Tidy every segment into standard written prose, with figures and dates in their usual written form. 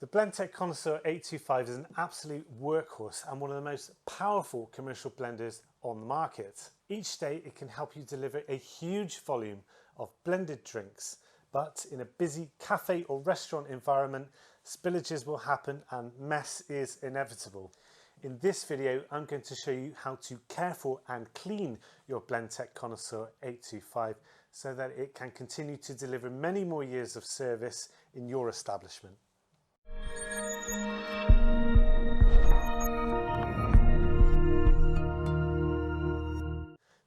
The Blendtec Connoisseur 825 is an absolute workhorse and one of the most powerful commercial blenders on the market. Each day it can help you deliver a huge volume of blended drinks, but in a busy cafe or restaurant environment, spillages will happen and mess is inevitable. In this video, I'm going to show you how to care for and clean your Blendtec Connoisseur 825 so that it can continue to deliver many more years of service in your establishment.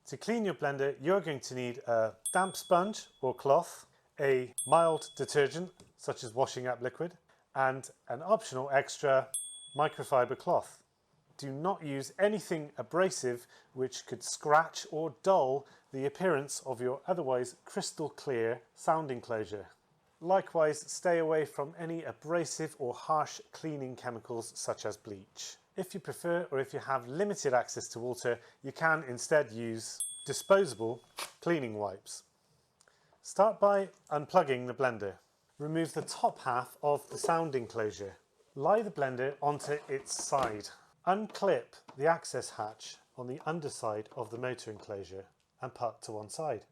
To clean your blender, you're going to need a damp sponge or cloth, a mild detergent such as washing up liquid, and an optional extra microfiber cloth. Do not use anything abrasive which could scratch or dull the appearance of your otherwise crystal clear sound enclosure. Likewise, stay away from any abrasive or harsh cleaning chemicals such as bleach. If you prefer, or if you have limited access to water, you can instead use disposable cleaning wipes. Start by unplugging the blender. Remove the top half of the sound enclosure. Lie the blender onto its side. Unclip the access hatch on the underside of the motor enclosure and put to one side.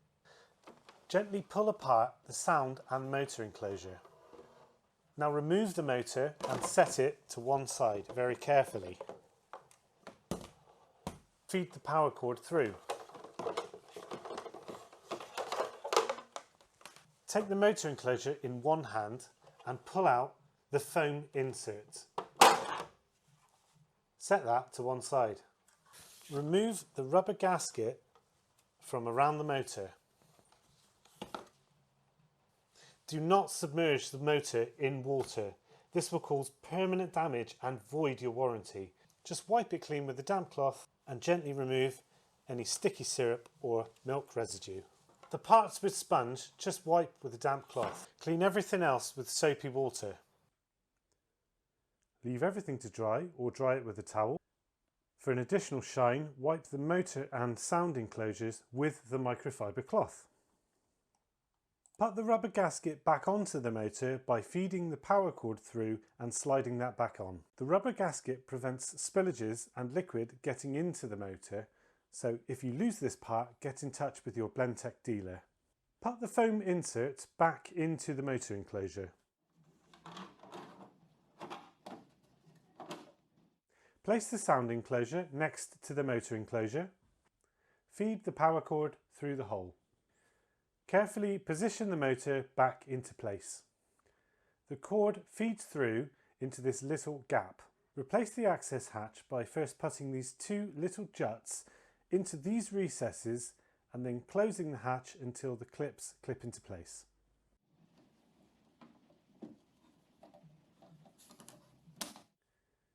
Gently pull apart the sound and motor enclosure. Now remove the motor and set it to one side very carefully. Feed the power cord through. Take the motor enclosure in one hand and pull out the foam insert. Set that to one side. Remove the rubber gasket from around the motor. Do not submerge the motor in water. This will cause permanent damage and void your warranty. Just wipe it clean with a damp cloth and gently remove any sticky syrup or milk residue. The parts with sponge, just wipe with a damp cloth. Clean everything else with soapy water. Leave everything to dry or dry it with a towel. For an additional shine, wipe the motor and sound enclosures with the microfiber cloth. Put the rubber gasket back onto the motor by feeding the power cord through and sliding that back on. The rubber gasket prevents spillages and liquid getting into the motor, so if you lose this part, get in touch with your Blendtec dealer. Put the foam insert back into the motor enclosure. Place the sound enclosure next to the motor enclosure. Feed the power cord through the hole. Carefully position the motor back into place. The cord feeds through into this little gap. Replace the access hatch by first putting these two little juts into these recesses and then closing the hatch until the clips clip into place.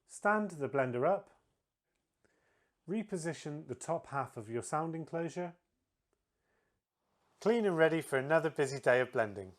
Stand the blender up. Reposition the top half of your sound enclosure. Clean and ready for another busy day of blending.